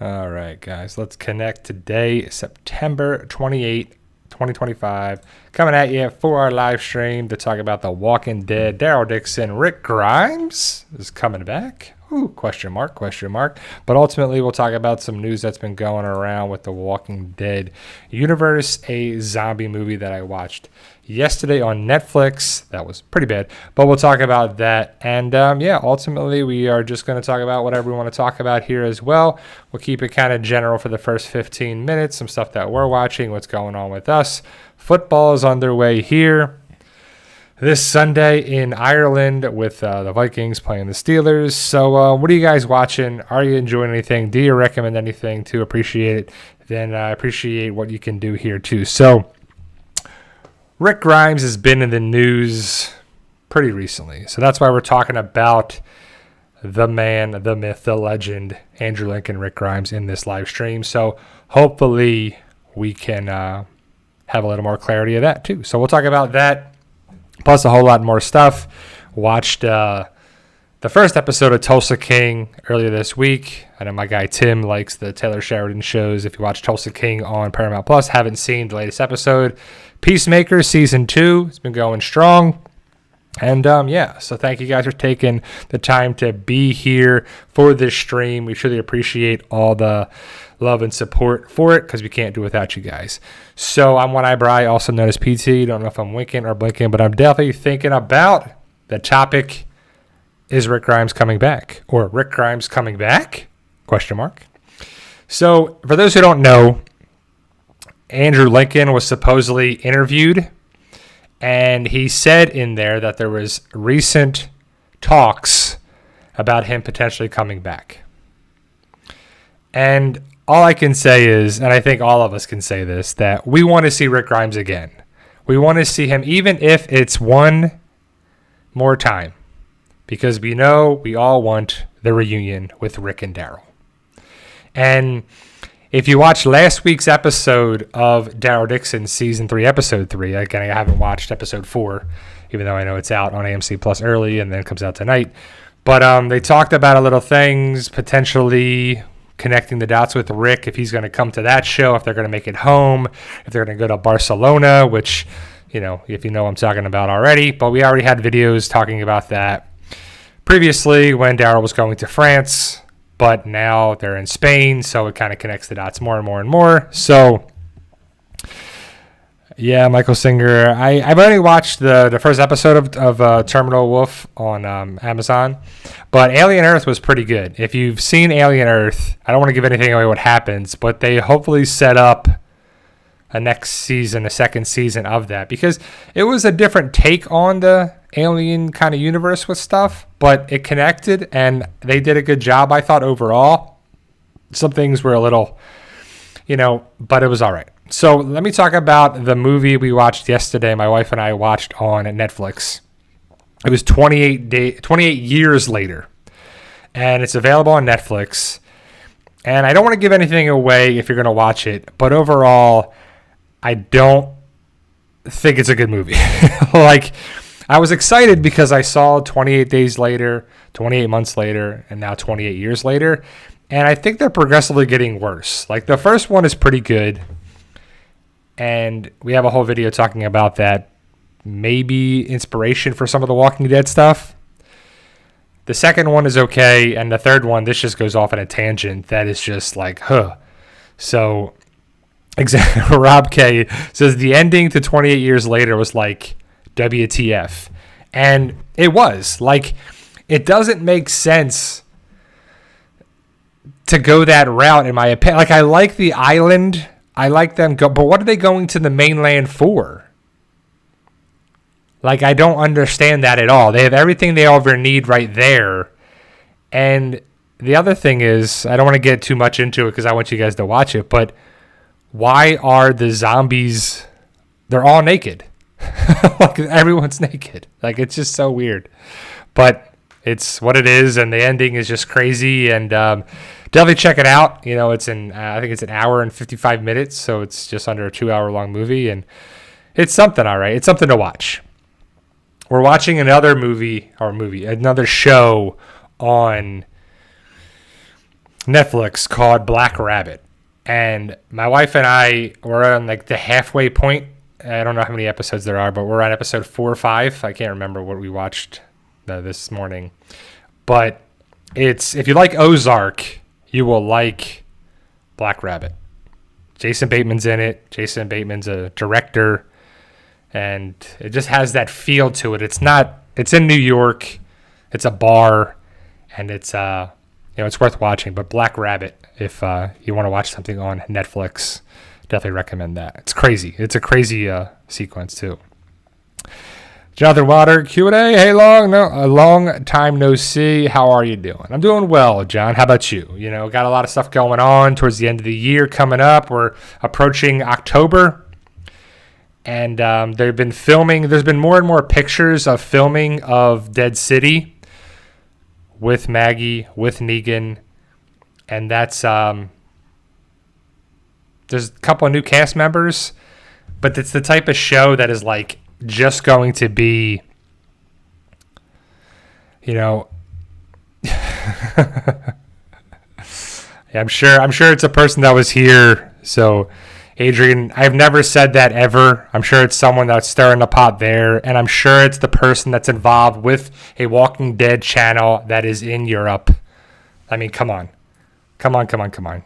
All right, guys, let's connect today, September 28th, 2025. Coming at you for our live stream to talk about The Walking Dead. Daryl Dixon, Rick Grimes is coming back. Ooh, question mark. But ultimately, we'll talk about some news that's been going around with The Walking Dead Universe, a zombie movie that I watched yesterday on Netflix. That was pretty bad, but we'll talk about that. And ultimately, we are just going to talk about whatever we want to talk about here as well. We'll keep it kind of general for the first 15 minutes, some stuff that we're watching, what's going on with us. Football is underway here this Sunday in Ireland with the Vikings playing the Steelers. So what are you guys watching? Are you enjoying anything? Do you recommend anything to appreciate it? Then I appreciate what you can do here too. So Rick Grimes has been in the news pretty recently. So that's why we're talking about the man, the myth, the legend, Andrew Lincoln, Rick Grimes in this live stream. So hopefully we can have a little more clarity of that too. So we'll talk about that. Plus a whole lot more stuff. Watched the first episode of Tulsa King earlier this week. I know my guy Tim likes the Taylor Sheridan shows. If you watch Tulsa King on Paramount Plus, haven't seen the latest episode. Peacemaker Season 2. It's been going strong. And so thank you guys for taking the time to be here for this stream. We truly appreciate all the love and support for it because we can't do it without you guys. So I'm One Eyebrow, also known as PT. Don't know if I'm winking or blinking, but I'm definitely thinking about the topic, is Rick Grimes coming back? Or Rick Grimes coming back? Question mark. So for those who don't know, Andrew Lincoln was supposedly interviewed, and he said in there that there was recent talks about him potentially coming back. And all I can say is, and I think all of us can say this, that we want to see Rick Grimes again. We want to see him, even if it's one more time, because we know we all want the reunion with Rick and Daryl. And if you watched last week's episode of Daryl Dixon Season 3, Episode 3, again, I haven't watched Episode 4, even though I know it's out on AMC Plus early and then it comes out tonight. But they talked about a little things, potentially connecting the dots with Rick, if he's going to come to that show, if they're going to make it home, if they're going to go to Barcelona, which, if you know what I'm talking about already. But we already had videos talking about that previously when Daryl was going to France, but now they're in Spain, so it kind of connects the dots more and more and more. So yeah, Michael Singer. I've only watched the first episode of Terminal Wolf on Amazon, but Alien Earth was pretty good. If you've seen Alien Earth, I don't want to give anything away what happens, but they hopefully set up a next season, a second season of that, because it was a different take on the alien kind of universe with stuff, but it connected and they did a good job, I thought, overall. Some things were a little, but it was all right. So let me talk about the movie we watched yesterday. My wife and I watched on Netflix. It was 28 years later, and it's available on Netflix. And I don't want to give anything away if you're going to watch it, but overall, I don't think it's a good movie. I was excited because I saw 28 days later, 28 months later, and now 28 years later, and I think they're progressively getting worse. The first one is pretty good, and we have a whole video talking about that. Maybe inspiration for some of the Walking Dead stuff. The second one is okay, and the third one, this just goes off on a tangent that is just So, Rob K says the ending to 28 years later was like WTF, and it was it doesn't make sense to go that route, in my opinion. I like the island. I like them go, but what are they going to the mainland for? I don't understand that at all. They have everything they ever need right there. And the other thing is, I don't want to get too much into it because I want you guys to watch it, but why are the zombies, they're all naked? Everyone's naked. It's just so weird. But it's what it is, and the ending is just crazy, and definitely check it out. It's I think it's an hour and 55 minutes, so it's just under a 2-hour-long movie, and it's something, all right. It's something to watch. We're watching another show on Netflix called Black Rabbit. And my wife and I were on like the halfway point. I don't know how many episodes there are, but we're on episode 4 or 5. I can't remember what we watched this morning. But if you like Ozark, you will like Black Rabbit. Jason Bateman's in it. Jason Bateman's a director. And it just has that feel to it. It's in New York. It's a bar. And it's it's worth watching. But Black Rabbit, if you want to watch something on Netflix, definitely recommend that. It's crazy. It's a crazy sequence too. Jonathan Water, Q&A. Hey, a long time no see. How are you doing? I'm doing well, John. How about you? Got a lot of stuff going on towards the end of the year coming up. We're approaching October. And they've been filming. There's been more and more pictures of filming of Dead City with Maggie, with Negan. And that's there's a couple of new cast members, but it's the type of show that is like just going to be, yeah, I'm sure it's a person that was here. So Adrian, I've never said that ever. I'm sure it's someone that's stirring the pot there, and I'm sure it's the person that's involved with a Walking Dead channel that is in Europe. I mean, come on.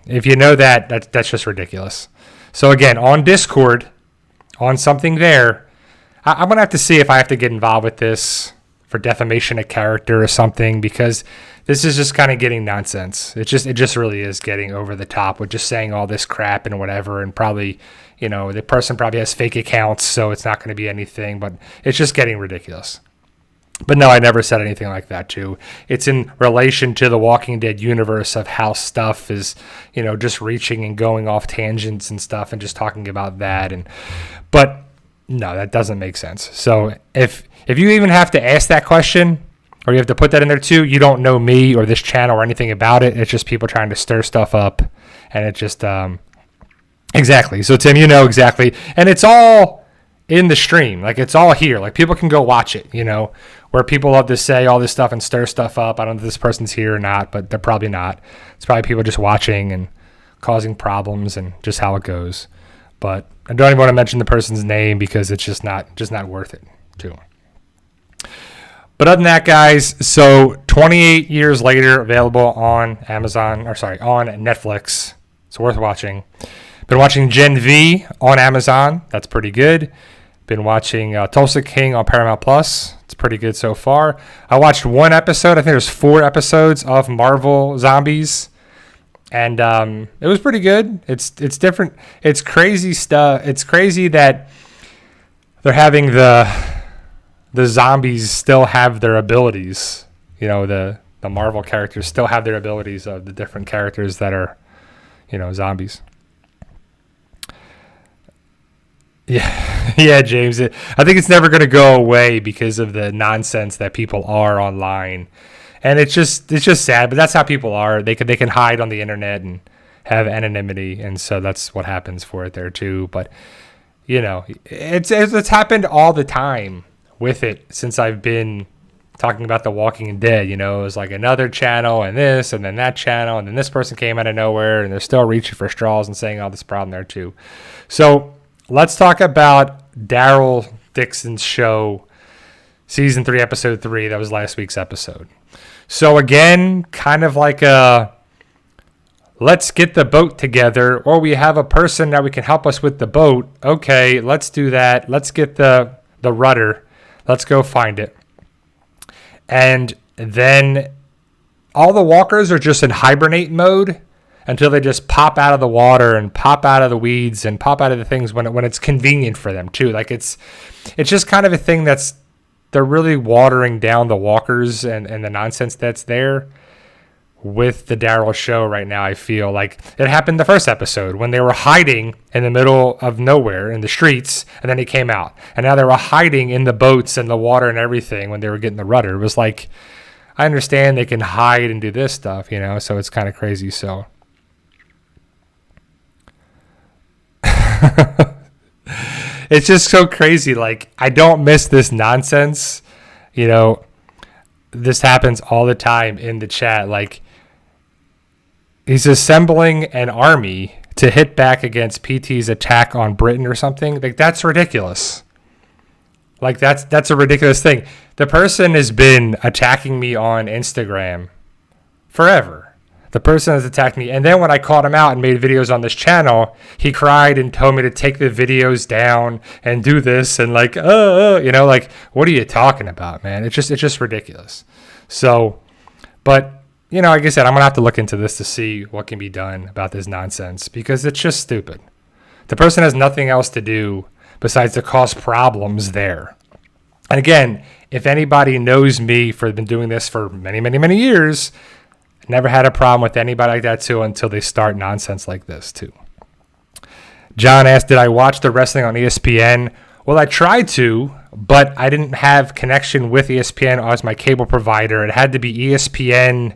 If you know that's just ridiculous. So again, on Discord, on something there, I'm going to have to see if I have to get involved with this for defamation of character or something, because this is just kind of getting nonsense. It just really is getting over the top with just saying all this crap and whatever, and probably, the person probably has fake accounts, so it's not going to be anything, but it's just getting ridiculous. But no, I never said anything like that too. It's in relation to the Walking Dead universe of how stuff is, just reaching and going off tangents and stuff and just talking about that. But no, that doesn't make sense. So if you even have to ask that question, or you have to put that in there too, you don't know me or this channel or anything about it. It's just people trying to stir stuff up, and it just exactly. So Tim, exactly, and it's all in the stream. Like, it's all here. Like, people can go watch it. Where people love to say all this stuff and stir stuff up. I don't know if this person's here or not, but they're probably not. It's probably people just watching and causing problems and just how it goes. But I don't even want to mention the person's name because it's just not worth it too. But other than that, guys, so 28 years later, available on on Netflix. It's worth watching. Been watching Gen V on Amazon. That's pretty good. Been watching Tulsa King on Paramount Plus. It's pretty good so far. I watched one episode. I think there's 4 episodes of Marvel Zombies. And it was pretty good. It's different. It's crazy stuff. It's crazy that they're having the zombies still have their abilities. The Marvel characters still have their abilities of the different characters that are, zombies. Yeah, James. I think it's never going to go away because of the nonsense that people are online. And it's just sad, but that's how people are. They can hide on the internet and have anonymity, and so that's what happens for it there too. But it's happened all the time with it since I've been talking about The Walking Dead. It was like another channel and this and then that channel, and then this person came out of nowhere, and they're still reaching for straws and saying all this problem there too. So let's talk about Daryl Dixon's show, season 3, episode 3. That was last week's episode. So again, kind of like let's get the boat together, or we have a person that we can help us with the boat. Okay, let's do that. Let's get the rudder. Let's go find it. And then all the walkers are just in hibernate mode until they just pop out of the water and pop out of the weeds and pop out of the things when it's convenient for them too. Like, it's just kind of a thing they're really watering down the walkers and the nonsense that's there with the Daryl show right now. I feel like it happened the first episode when they were hiding in the middle of nowhere in the streets, and then they came out, and now they were hiding in the boats and the water and everything when they were getting the rudder. It was like, I understand they can hide and do this stuff, so it's kind of crazy. So it's just so crazy. Like, I don't miss this nonsense. This happens all the time in the chat. Like, he's assembling an army to hit back against PT's attack on Britain or something. Like, that's ridiculous. Like, that's a ridiculous thing. The person has been attacking me on Instagram forever. The person has attacked me. And then when I called him out and made videos on this channel, he cried and told me to take the videos down and do this. And like, like, what are you talking about, man? It's just ridiculous. So, but, like I said, I'm going to have to look into this to see what can be done about this nonsense, because it's just stupid. The person has nothing else to do besides to cause problems there. And again, if anybody knows me for been doing this for many, many, many years, never had a problem with anybody like that too until they start nonsense like this too. John asked, did I watch the wrestling on ESPN? Well, I tried to, but I didn't have connection with ESPN as my cable provider. It had to be ESPN.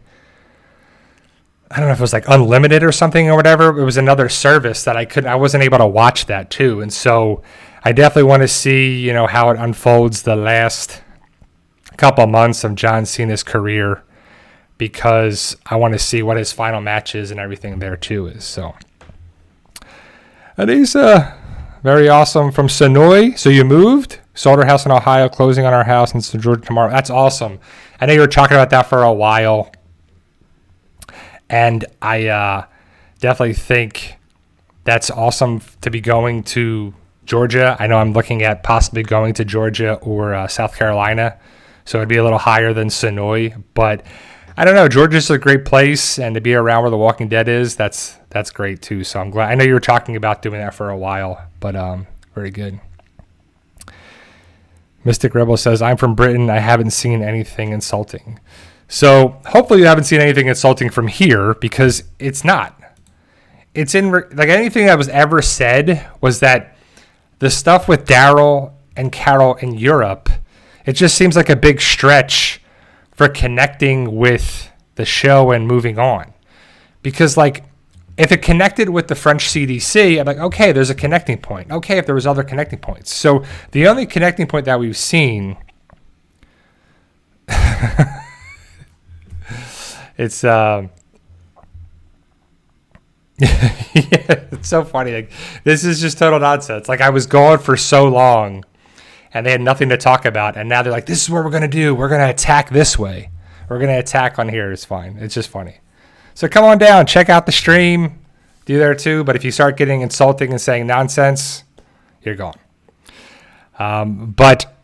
I don't know if it was like Unlimited or something or whatever. It was another service that I wasn't able to watch that too. And so I definitely want to see, how it unfolds the last couple of months of John Cena's career, because I want to see what his final matches and everything there too is. So, and he's very awesome from Sonoy. So you moved, sold our house in Ohio, closing on our house in St. George tomorrow. That's awesome. I know you were talking about that for a while, and I definitely think that's awesome to be going to Georgia. I know I'm looking at possibly going to Georgia or South Carolina, so it'd be a little higher than Sonoy, but I don't know. Georgia's a great place, and to be around where The Walking Dead is, that's great too. So I'm glad. I know you were talking about doing that for a while, but very good. Mystic Rebel says, I'm from Britain. I haven't seen anything insulting. So hopefully you haven't seen anything insulting from here, because it's not. It's like anything that was ever said was that the stuff with Daryl and Carol in Europe, it just seems like a big stretch for connecting with the show and moving on. Because, like, if it connected with the French CDC, I'm like, okay, there's a connecting point. Okay, if there was other connecting points. So the only connecting point that we've seen, it's it's so funny. Like, this is just total nonsense. Like, I was gone for so long, and they had nothing to talk about, and now they're like, this is what we're going to do. We're going to attack this way. We're going to attack on here. It's fine. It's just funny. So come on down. Check out the stream. Do there too. But if you start getting insulting and saying nonsense, you're gone. But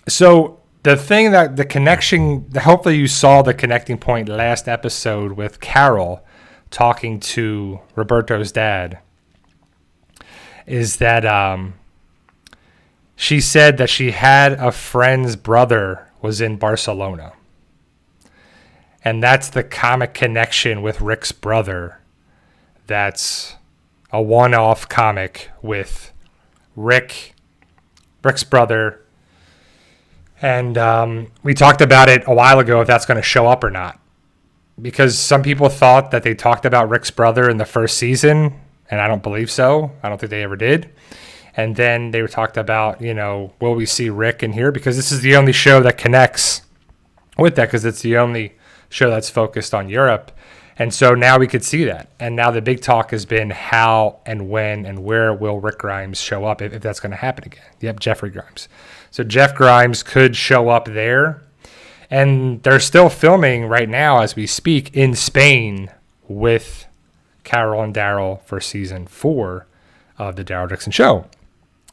so the thing that the connection, hopefully you saw the connecting point last episode with Carol talking to Roberto's dad, is that she said that she had a friend's brother was in Barcelona. And that's the comic connection with Rick's brother. That's a one-off comic with Rick's brother. And we talked about it a while ago, if that's going to show up or not. Because some people thought that they talked about Rick's brother in the first season, and I don't believe so. I don't think they ever did. And then they were talked about, will we see Rick in here? Because this is the only show that connects with that, because it's the only show that's focused on Europe. And so now we could see that. And now the big talk has been how and when and where will Rick Grimes show up, if that's going to happen again. Yep, Jeffrey Grimes. So Jeff Grimes could show up there. And they're still filming right now as we speak in Spain with Carol and Daryl for season 4 of the Daryl Dixon Show.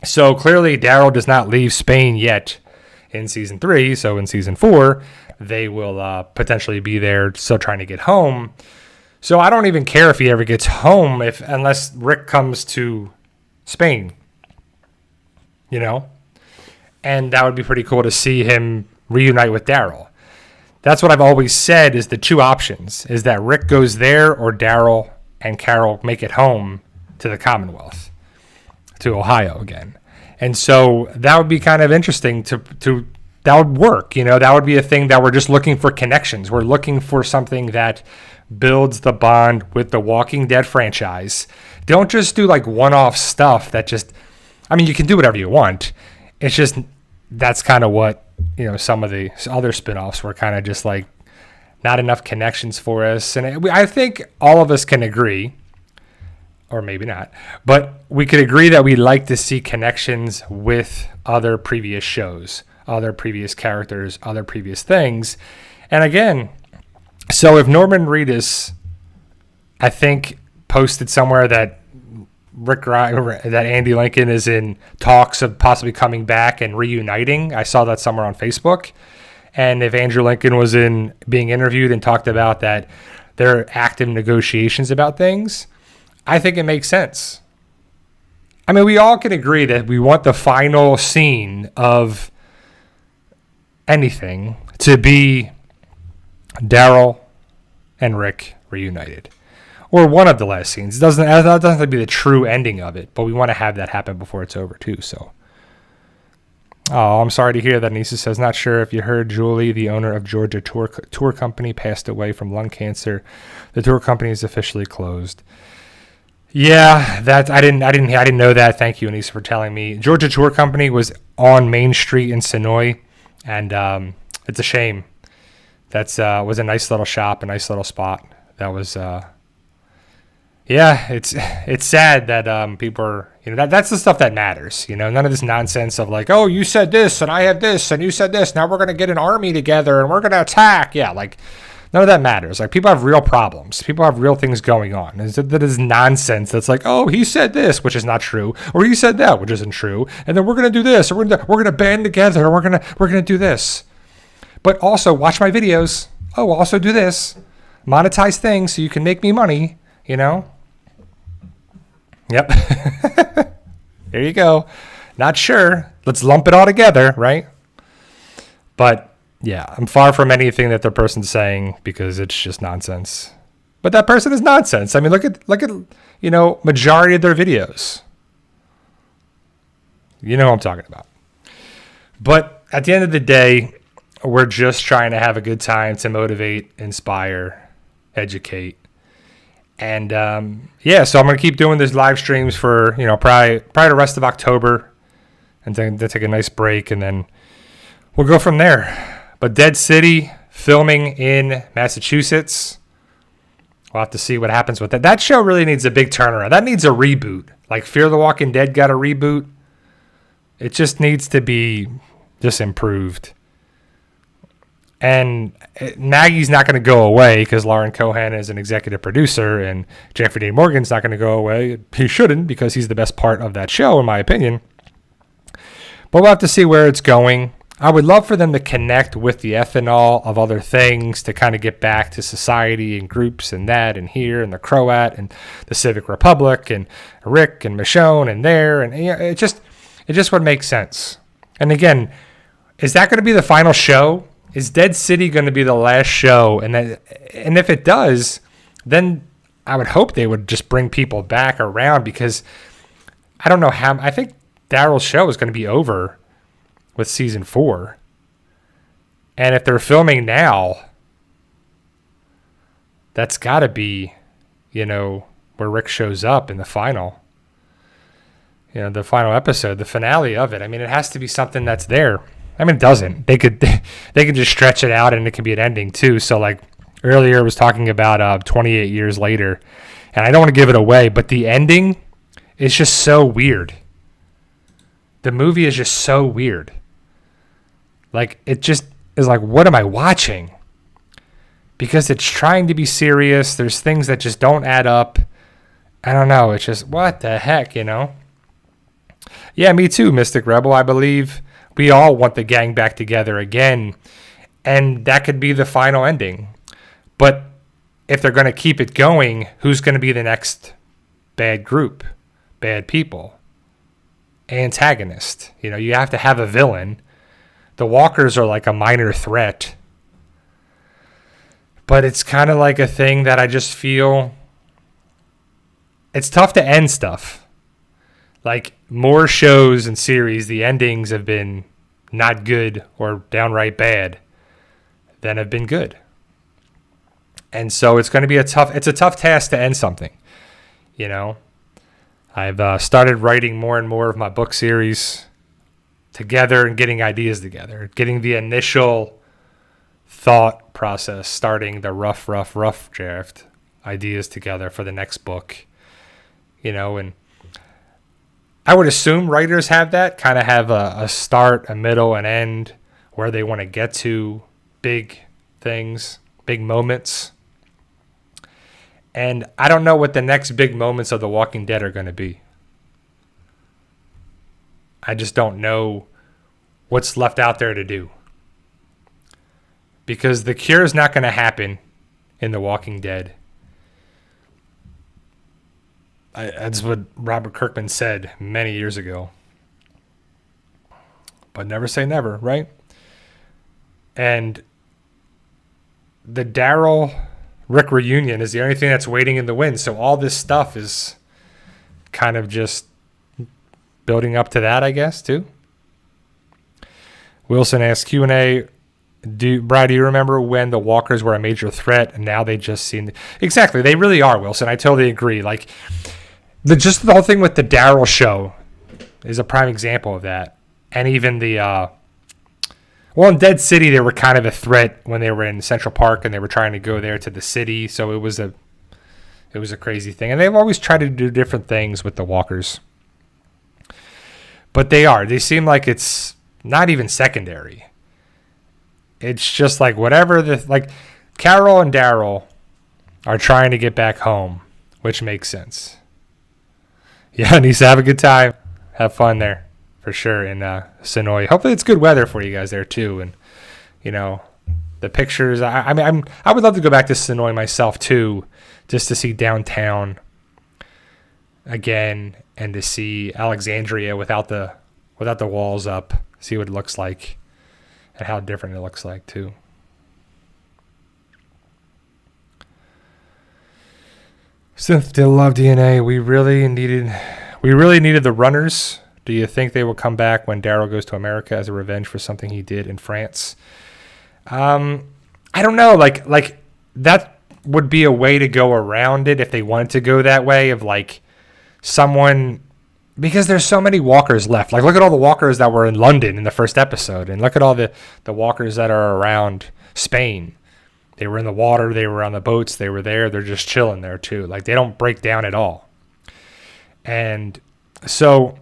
So clearly Daryl does not leave Spain yet in season 3. So in season 4, they will potentially be there still trying to get home. So I don't even care if he ever gets home unless Rick comes to Spain, And that would be pretty cool to see him reunite with Daryl. That's what I've always said is the two options, is that Rick goes there or Daryl and Carol make it home to the Commonwealth, to Ohio again. And so that would be kind of interesting to that would work. That would be a thing that we're just looking for connections. We're looking for something that builds the bond with the Walking Dead franchise. Don't just do like one-off stuff that just, you can do whatever you want. It's just, that's kind of what, some of the other spinoffs were kind of just like not enough connections for us. And I think all of us can agree, or maybe not, but we could agree that we like to see connections with other previous shows, other previous characters, other previous things. And again, so if Norman Reedus, I think, posted somewhere that that Andy Lincoln is in talks of possibly coming back and reuniting. I saw that somewhere on Facebook. And if Andrew Lincoln was being interviewed and talked about that there are active negotiations about things, I think it makes sense. I mean, we all can agree that we want the final scene of anything to be Daryl and Rick reunited. Or one of the last scenes. That doesn't have to be the true ending of it, but we want to have that happen before it's over too. So, I'm sorry to hear that. Nisa says, not sure if you heard Julie, the owner of Georgia Tour Company, passed away from lung cancer. The tour company is officially closed. Yeah, I didn't know that. Thank you, Anissa, for telling me. Georgia Tour Company was on Main Street in Sonoy, and it's a shame. That's was a nice little shop, a nice little spot. That was. Yeah, it's sad that people are, that's the stuff that matters. None of this nonsense of like, oh, you said this and I have this and you said this. Now we're going to get an army together and we're going to attack. Yeah, like none of that matters. Like people have real problems. People have real things going on. That is nonsense. That's like, oh, he said this, which is not true, or he said that, which isn't true, and then we're going to do this, or we're going to band together, and we're going to do this. But also watch my videos. Oh, also do this. Monetize things so you can make me money. Yep. There you go. Not sure. Let's lump it all together, right? But yeah, I'm far from anything that the person's saying because it's just nonsense. But that person is nonsense. I mean, look at majority of their videos. You know what I'm talking about. But at the end of the day, we're just trying to have a good time to motivate, inspire, educate. And so I'm going to keep doing these live streams for, probably the rest of October, and then take a nice break, and then we'll go from there. But Dead City filming in Massachusetts. We'll have to see what happens with that. That show really needs a big turnaround. That needs a reboot. Like Fear the Walking Dead got a reboot. It just needs to be just improved. And Maggie's not going to go away because Lauren Cohan is an executive producer, and Jeffrey Dean Morgan's not going to go away. He shouldn't, because he's the best part of that show, in my opinion. But we'll have to see where it's going. I would love for them to connect with the ethanol of other things to kind of get back to society and groups and that and here and the Croat and the Civic Republic and Rick and Michonne and there. And it just would make sense. And again, is that going to be the final show? Is Dead City going to be the last show? And if it does, then I would hope they would just bring people back around, because I don't know how. I think Daryl's show is going to be over with season 4. And if they're filming now, that's got to be, where Rick shows up in the final. The final episode, the finale of it. I mean, it has to be something that's there. I mean, it doesn't. They could just stretch it out, and it could be an ending too. So like earlier, I was talking about 28 years later, and I don't want to give it away, but the ending is just so weird. The movie is just so weird. Like, it just is like, what am I watching? Because it's trying to be serious. There's things that just don't add up. I don't know. It's just, what the heck, Yeah, me too, Mystic Rebel. I believe we all want the gang back together again, and that could be the final ending. But if they're going to keep it going, who's going to be the next bad group, bad people, antagonist? You have to have a villain. The walkers are like a minor threat, but it's kind of like a thing that I just feel it's tough to end stuff. Like, more shows and series, the endings have been not good or downright bad than have been good. And so it's going to be a tough task to end something. I've started writing more and more of my book series together and getting ideas together, getting the initial thought process, starting the rough draft ideas together for the next book, and I would assume writers have that, kind of have a start, a middle, an end, where they want to get to big things, big moments. And I don't know what the next big moments of The Walking Dead are going to be. I just don't know what's left out there to do. Because the cure is not going to happen in The Walking Dead. That's what Robert Kirkman said many years ago. But never say never, right? And the Daryl Rick reunion is the only thing that's waiting in the wings. So all this stuff is kind of just building up to that, I guess, too. Wilson asks, Q&A, Brad, do you remember when the walkers were a major threat and now they just seem... Exactly, they really are, Wilson. I totally agree. Like, just the whole thing with the Daryl show is a prime example of that. And even the... in Dead City, they were kind of a threat when they were in Central Park and they were trying to go there to the city. So it was a crazy thing. And they've always tried to do different things with the walkers. But they seem like it's not even secondary. It's just like whatever Carol and Daryl are trying to get back home, which makes sense. Yeah, needs to have a good time. Have fun there. For sure, in Sonoy. Hopefully it's good weather for you guys there too. And the pictures. I would love to go back to Sonoy myself too, just to see downtown again and to see Alexandria without the walls up. See what it looks like and how different it looks like too. Synth still love DNA. We really needed the runners. Do you think they will come back when Daryl goes to America as a revenge for something he did in France? I don't know. Like that would be a way to go around it if they wanted to go that way of someone, because there's so many walkers left. Like, look at all the walkers that were in London in the first episode, and look at all the walkers that are around Spain. They were in the water. They were on the boats. They were there. They're just chilling there too. Like, they don't break down at all. And so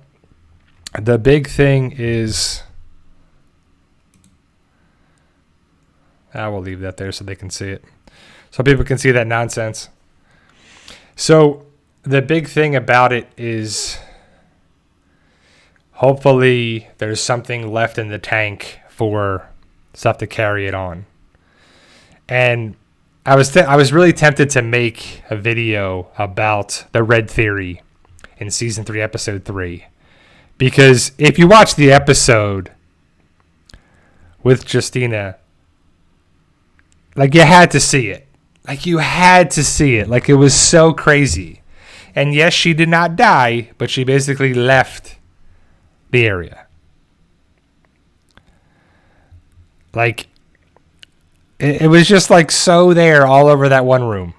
the big thing is, I will leave that there so they can see it. So people can see that nonsense. So the big thing about it is hopefully there's something left in the tank for stuff to carry it on. And I was really tempted to make a video about the Red Theory in season 3, episode 3. Because if you watch the episode with Justina, you had to see it. You had to see it. It was so crazy. And yes, she did not die, but she basically left the area. It was just so there all over that one room,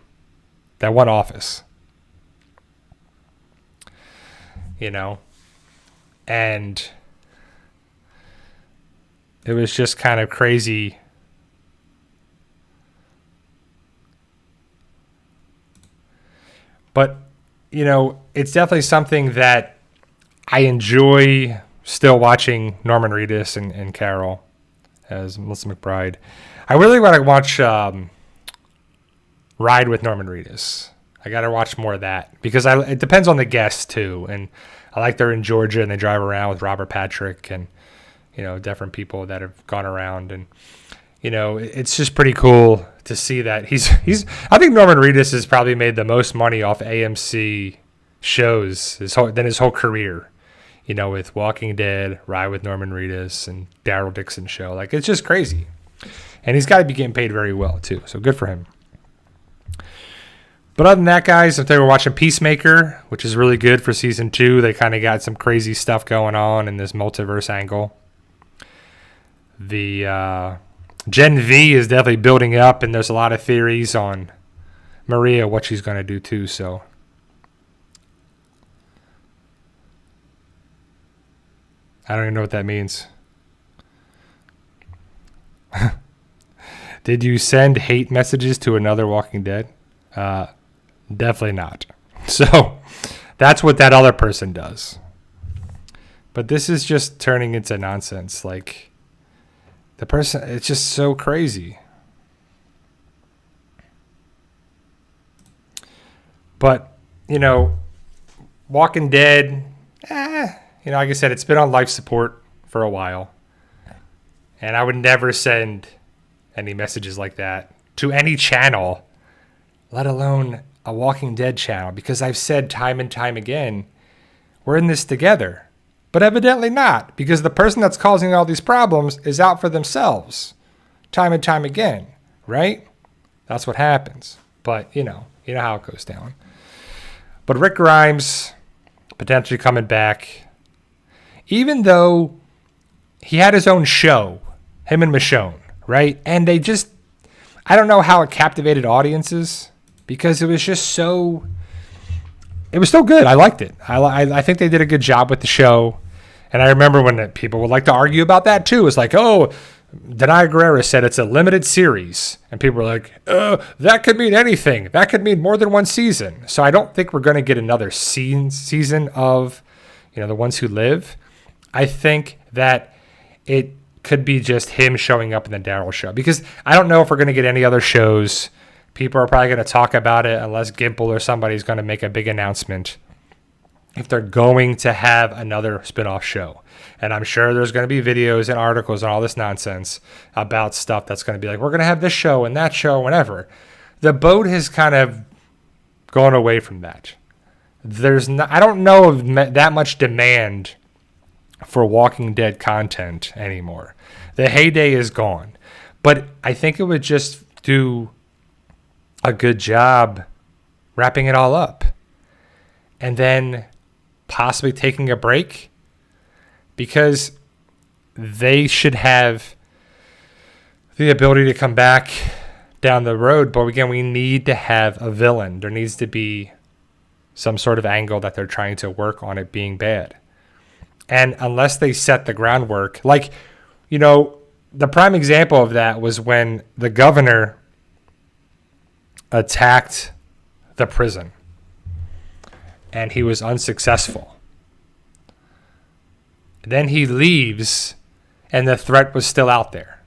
that one office. And it was just kind of crazy. But, it's definitely something that I enjoy still watching Norman Reedus and Carol as Melissa McBride. I really want to watch Ride with Norman Reedus. I got to watch more of that because it depends on the guests too. And I like they're in Georgia and they drive around with Robert Patrick and, different people that have gone around. And, it's just pretty cool to see that I think Norman Reedus has probably made the most money off AMC shows his whole career, with Walking Dead, Ride with Norman Reedus, and Daryl Dixon show. It's just crazy. And he's got to be getting paid very well, too. So good for him. But other than that, guys, if they were watching Peacemaker, which is really good for season 2, they kind of got some crazy stuff going on in this multiverse angle. The Gen V is definitely building up, and there's a lot of theories on Maria, what she's going to do, too. So I don't even know what that means. Did you send hate messages to another Walking Dead? Definitely not. So that's what that other person does. But this is just turning into nonsense. Like, the person, it's just so crazy. But, you know, Walking Dead, you know, like I said, it's been on life support for a while. And I would never send any messages like that to any channel, let alone a Walking Dead channel, because I've said time and time again, we're in this together. But evidently not, because the person that's causing all these problems is out for themselves time and time again, right? That's what happens. But, you know how it goes down. But Rick Grimes potentially coming back, even though he had his own show, him and Michonne, right? And they just, I don't know how it captivated audiences, because it was just so, it was so good. I liked it. I think they did a good job with the show. And I remember when people would like to argue about that too. It's like, oh, Denai Guerrera said it's a limited series. And people were like, that could mean anything. That could mean more than one season. So I don't think we're going to get another season of, The Ones Who Live. I think that it could be just him showing up in the Daryl show. Because I don't know if we're going to get any other shows. People are probably going to talk about it unless Gimple or somebody's going to make a big announcement if they're going to have another spin-off show. And I'm sure there's going to be videos and articles and all this nonsense about stuff that's going to be like, we're going to have this show and that show, whatever. The boat has kind of gone away from that. I don't know of that much demand for Walking Dead content anymore. The heyday is gone. But I think it would just do a good job wrapping it all up. And then possibly taking a break, because they should have the ability to come back down the road. But again, we need to have a villain. There needs to be some sort of angle that they're trying to work on it being bad. And unless they set the groundwork, like, the prime example of that was when the governor attacked the prison and he was unsuccessful. Then he leaves and the threat was still out there.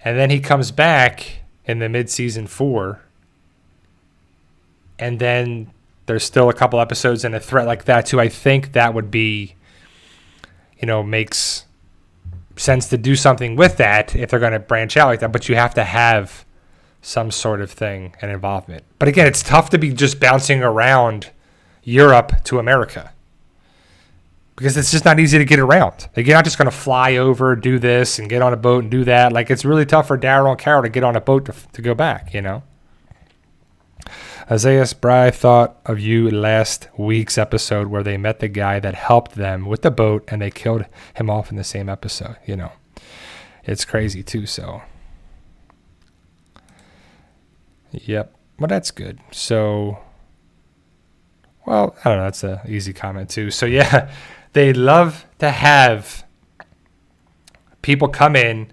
And then he comes back in the mid-season 4, and then there's still a couple episodes and a threat like that too. I think that would be, makes sense to do something with that if they're going to branch out like that. But you have to have some sort of thing and involvement. But again, it's tough to be just bouncing around Europe to America, because it's just not easy to get around. Like, you're not just going to fly over, do this, and get on a boat and do that. Like, it's really tough for Daryl and Carol to get on a boat to go back, Isaiah Spry thought of you last week's episode where they met the guy that helped them with the boat and they killed him off in the same episode. It's crazy too. So, yep. Well, that's good. So, well, I don't know. That's an easy comment too. So, yeah, they love to have people come in,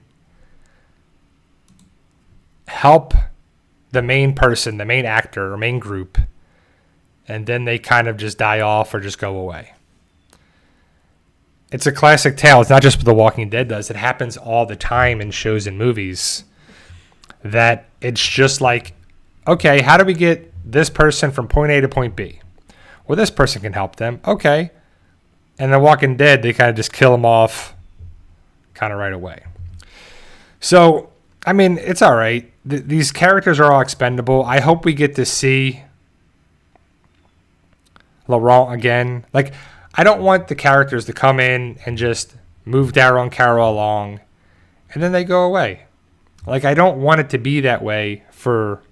help the main person, the main actor or main group, and then they kind of just die off or just go away. It's a classic tale. It's not just what The Walking Dead does. It happens all the time in shows and movies, that it's just like, okay, how do we get this person from point A to point B? Well, this person can help them. Okay. And The Walking Dead, they kind of just kill them off kind of right away. So, I mean, it's all right. These characters are all expendable. I hope we get to see Laurent again. Like, I don't want the characters to come in and just move Daryl and Carol along and then they go away. Like, I don't want it to be that way for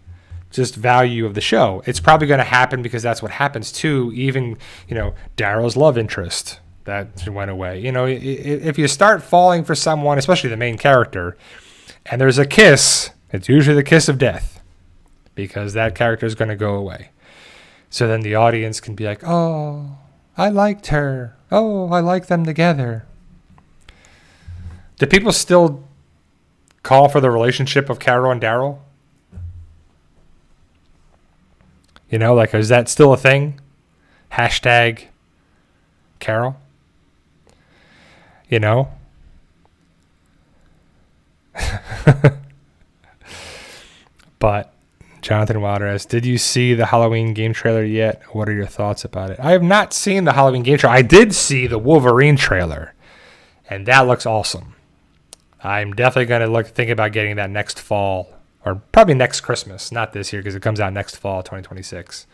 just value of the show. It's probably going to happen because that's what happens too. Even, Daryl's love interest that went away. If you start falling for someone, especially the main character, and there's a kiss, it's usually the kiss of death, because that character is going to go away. So then the audience can be like, oh, I liked her. Oh, I like them together. Do people still call for the relationship of Carol and Daryl? You know, like, is that still a thing? Hashtag Carol? You know? But Jonathan Wilder, did you see the Halloween game trailer yet? What are your thoughts about it? I have not seen the Halloween game trailer. I did see the Wolverine trailer, and that looks awesome. I'm definitely going to think about getting that next fall, or probably next Christmas, not this year because it comes out next fall, 2026.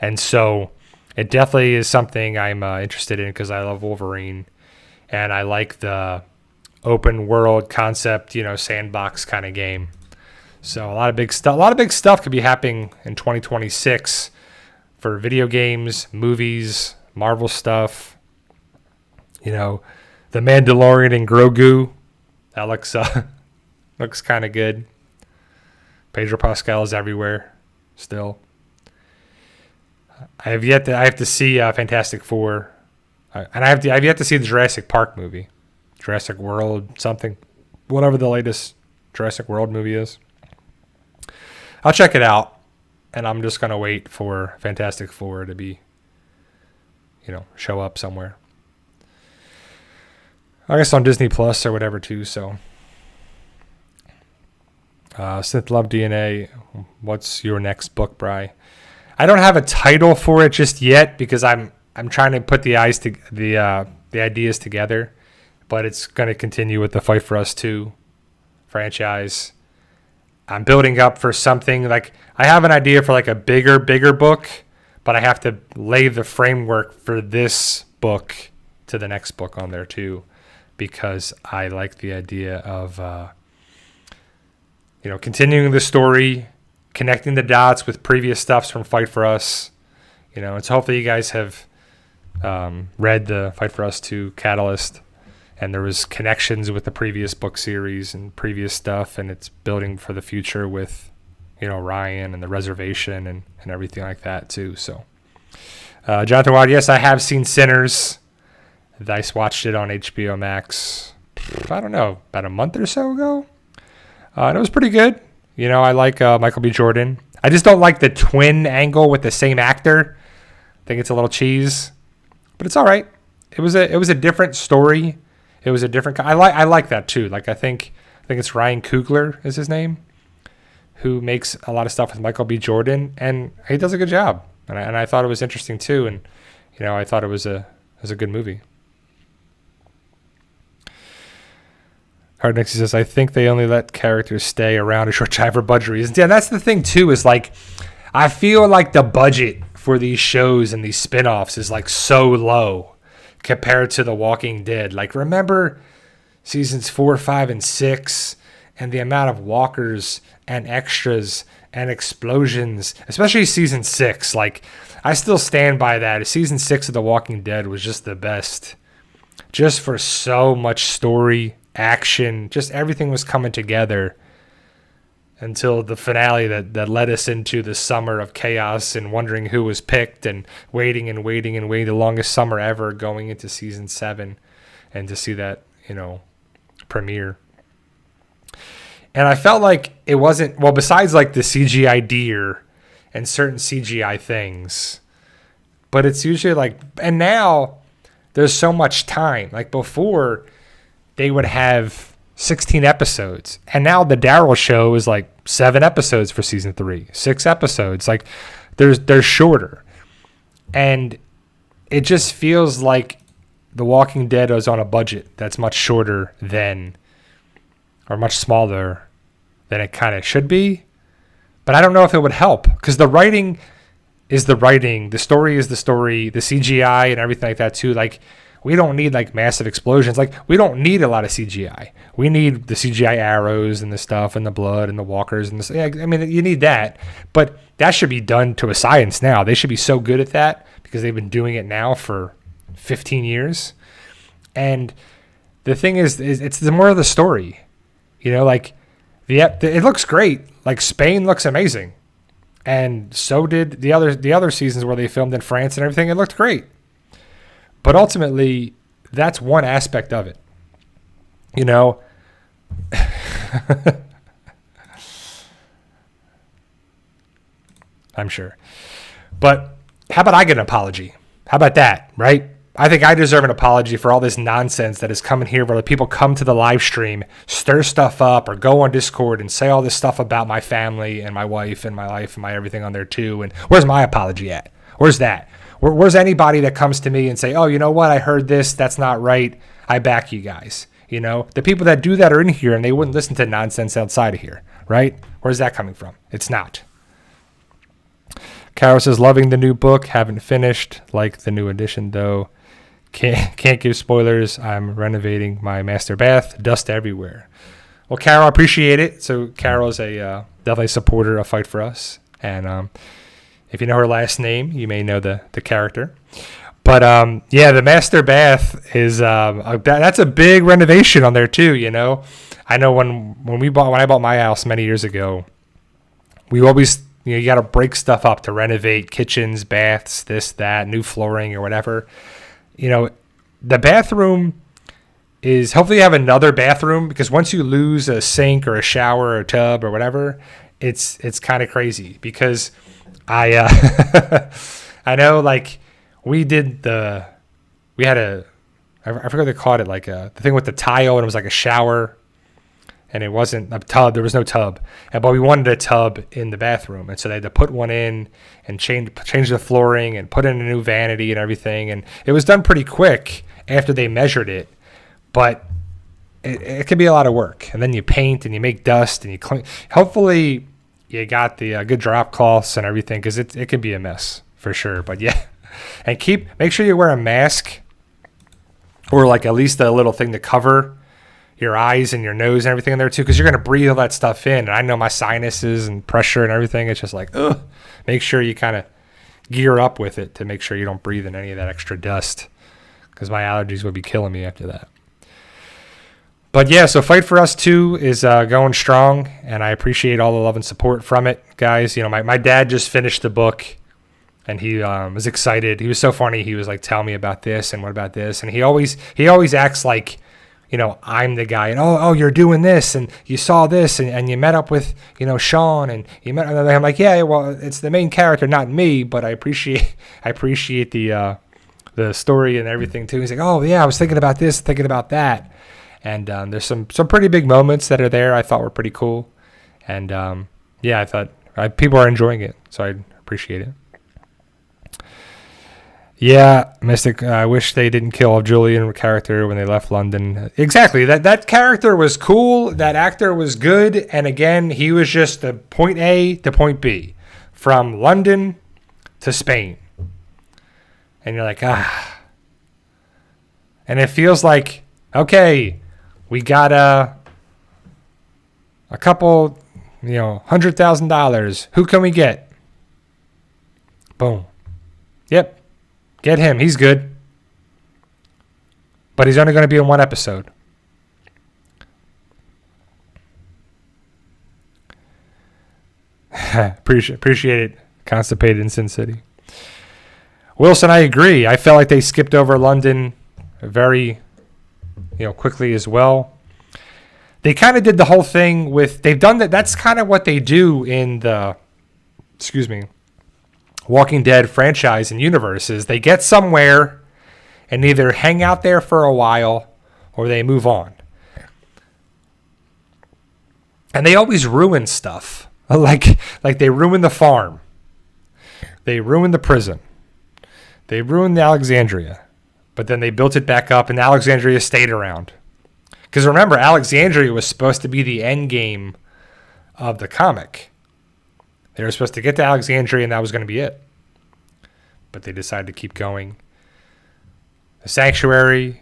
And so it definitely is something I'm interested in because I love Wolverine, and I like the open world concept, you know, sandbox kind of game. So a lot of big stuff could be happening in 2026 for video games, movies, Marvel stuff. You know, the Mandalorian and Grogu. That looks kind of good. Pedro Pascal is everywhere still. I have to see Fantastic Four, and I've yet to see the Jurassic Park movie, Jurassic World something, whatever the latest Jurassic World movie is. I'll check it out, and I'm just gonna wait for Fantastic Four to be, you know, show up somewhere. I guess on Disney Plus or whatever too. So, Synth Love DNA. What's your next book, Bri? I don't have a title for it just yet because I'm trying to put the ideas together, but it's going to continue with the Fight for Us 2 franchise. I'm building up for something like I have an idea for like a bigger book, but I have to lay the framework for this book to the next book on there too, because I like the idea of you know, continuing the story, connecting the dots with previous stuffs from Fight for Us, you know, and so hopefully you guys have read the Fight for Us 2 Catalyst, and there was connections with the previous book series and previous stuff, and it's building for the future with, you know, Ryan and the reservation and everything like that too. So, Jonathan Wild, yes, I have seen Sinners. I watched it on HBO Max, I don't know, about a month or so ago. And it was pretty good. You know, I like Michael B. Jordan. I just don't like the twin angle with the same actor. I think it's a little cheese, but it's all right. It was a different story. It was a different. I like that too. Like I think it's Ryan Coogler is his name, who makes a lot of stuff with Michael B. Jordan, and he does a good job. And I thought it was interesting too. And you know, I thought it was a good movie. Hard Nixie says, I think they only let characters stay around a short time for budget reasons. Yeah, that's the thing too, is like, I feel like the budget for these shows and these spinoffs is like so low compared to The Walking Dead. Like, remember seasons 4, 5, and 6, and the amount of walkers and extras and explosions, especially season 6. Like, I still stand by that. Season 6 of The Walking Dead was just the best. Just for so much story, action, just everything was coming together until the finale that led us into the summer of chaos and wondering who was picked and waiting, the longest summer ever going into season 7, and to see that, you know, premiere. And I felt like it wasn't, well, besides like the CGI deer and certain CGI things, but it's usually like, and now there's so much time. Like before, they would have 16 episodes. And now the Daryl show is like 7 episodes for season 3, 6 episodes. Like they're shorter. And it just feels like The Walking Dead is on a budget that's much shorter than, or much smaller than it kind of should be. But I don't know if it would help, because the writing is the writing. The story is the story. The CGI and everything like that too. Like, we don't need like massive explosions. Like, we don't need a lot of CGI. We need the CGI arrows and the stuff and the blood and the walkers and the. Yeah, I mean, you need that, but that should be done to a science now. They should be so good at that because they've been doing it now for 15 years. And the thing is it's the more of the story. You know, like it looks great. Like Spain looks amazing, and so did the other seasons where they filmed in France and everything. It looked great. But ultimately, that's one aspect of it. You know, I'm sure. But how about I get an apology? How about that, right? I think I deserve an apology for all this nonsense that is coming here where people come to the live stream, stir stuff up, or go on Discord and say all this stuff about my family and my wife and my life and my everything on there too. And where's my apology at? Where's that? Where's anybody that comes to me and say, oh, you know what? I heard this. That's not right. I back you guys. You know, the people that do that are in here and they wouldn't listen to nonsense outside of here, right? Where's that coming from? It's not. Carol says, loving the new book. Haven't finished. Like the new edition, though. Can't give spoilers. I'm renovating my master bath. Dust everywhere. Well, Carol, I appreciate it. So Carol is a definitely a supporter of Fight for Us. And if you know her last name, you may know the character. But yeah, the master bath is that's a big renovation on there too. You know, I know when I bought my house many years ago, we always, you know, you got to break stuff up to renovate kitchens, baths, this, that, new flooring or whatever. You know, the bathroom is, hopefully you have another bathroom, because once you lose a sink or a shower or a tub or whatever, it's kind of crazy. Because I know, like, we had I forget what they called it, like the thing with the tile, and it was like a shower, and it wasn't a tub. There was no tub, but we wanted a tub in the bathroom, and so they had to put one in and change the flooring and put in a new vanity and everything. And it was done pretty quick after they measured it, but it could be a lot of work. And then you paint and you make dust and you clean. Hopefully you got the good drop cloths and everything, because it can be a mess for sure. But yeah, and make sure you wear a mask, or like at least a little thing to cover your eyes and your nose and everything in there too, because you're going to breathe all that stuff in. And I know my sinuses and pressure and everything, it's just like, ugh. Make sure you kind of gear up with it to make sure you don't breathe in any of that extra dust, because my allergies would be killing me after that. But yeah, so Fight for Us 2 is going strong, and I appreciate all the love and support from it, guys. You know, my dad just finished the book, and he was excited. He was so funny. He was like, tell me about this and what about this. And he always acts like, you know, I'm the guy, and oh, you're doing this, and you saw this, and you met up with, you know, Sean, and you met. And I'm like, yeah, well, it's the main character, not me, but I appreciate the story and everything too. He's like, oh yeah, I was thinking about this, thinking about that, and there's some pretty big moments that are there. I thought were pretty cool, and yeah, I thought people are enjoying it, so I appreciate it. Yeah, Mystic, I wish they didn't kill Julian character when they left London. Exactly. That character was cool. That actor was good. And again, he was just the point A to point B, from London to Spain. And you're like, ah. And it feels like, okay, we got a couple, you know, $100,000. Who can we get? Boom. Yep. Get him. He's good. But he's only going to be in one episode. Appreciate it. Constipated in Sin City. Wilson, I agree. I felt like they skipped over London very, you know, quickly as well. They kind of did the whole thing with, they've done that. That's kind of what they do in the, Walking Dead franchise and universe, is they get somewhere and either hang out there for a while or they move on. And they always ruin stuff. Like they ruin the farm. They ruin the prison. They ruined Alexandria. But then they built it back up, and Alexandria stayed around. Because remember, Alexandria was supposed to be the end game of the comic. They were supposed to get to Alexandria, and that was going to be it. But they decided to keep going. The Sanctuary,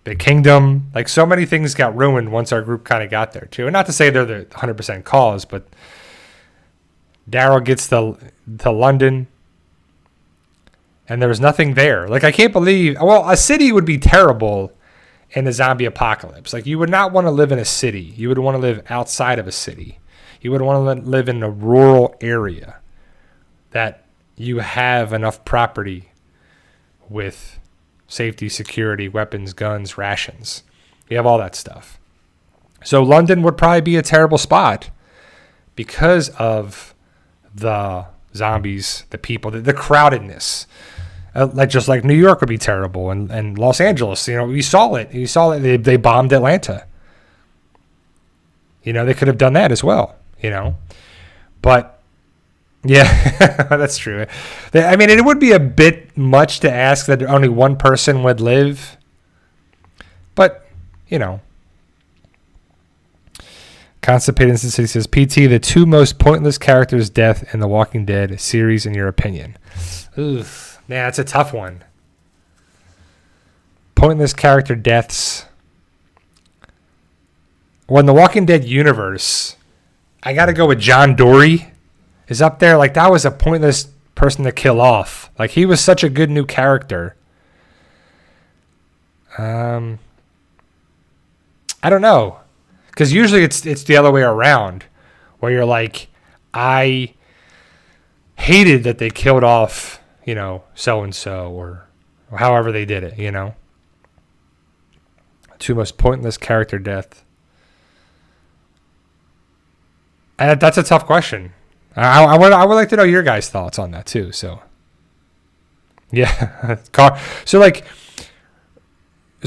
the Kingdom, like so many things got ruined once our group kind of got there too. And not to say they're the 100% cause, but Daryl gets to London, and there was nothing there. Like, I can't believe, well, a city would be terrible in a zombie apocalypse. Like, you would not want to live in a city. You would want to live outside of a city. You would want to live in a rural area that you have enough property with safety, security, weapons, guns, rations. You have all that stuff. So London would probably be a terrible spot because of the zombies, the people, the crowdedness. Just like New York would be terrible, and Los Angeles. We saw it. You saw it. They bombed Atlanta. They could have done that as well. But yeah, that's true. It would be a bit much to ask that only one person would live. But Constipated City says, PT, the 2 most pointless characters' death in the Walking Dead series, in your opinion? Oof. Man, that's a tough one. Pointless character deaths. Well, in the Walking Dead universe, I got to go with John Dory. Is up there. That was a pointless person to kill off. He was such a good new character. I don't know. Because usually it's the other way around. Where you're I hated that they killed off so-and-so or however they did it, 2 most pointless character death. And that's a tough question. I would like to know your guys' thoughts on that too. So, yeah. So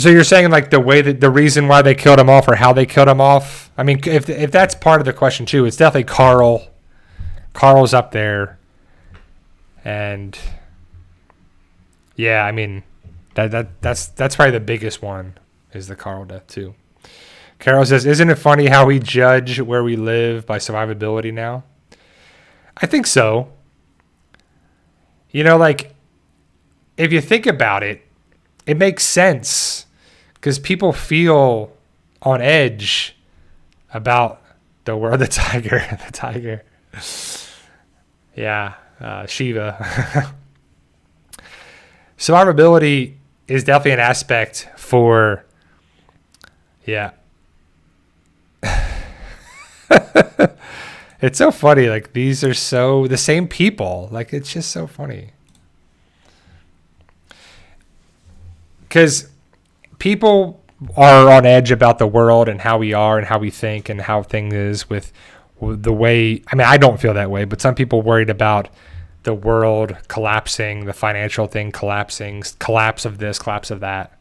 you're saying the way that the reason why they killed him off or how they killed him off? If that's part of the question too, it's definitely Carl. Carl's up there. And yeah, that's probably the biggest one is the Carl death too. Carol says, isn't it funny how we judge where we live by survivability now? I think so. If you think about it, it makes sense because people feel on edge about the world. The tiger. Yeah, Shiva. Survivability is definitely an aspect for, yeah. It's so funny. These are so the same people. It's just so funny. Because people are on edge about the world and how we are and how we think and how things is with the way. I don't feel that way, but some people worried about the world collapsing, the financial thing collapsing, collapse of this, collapse of that.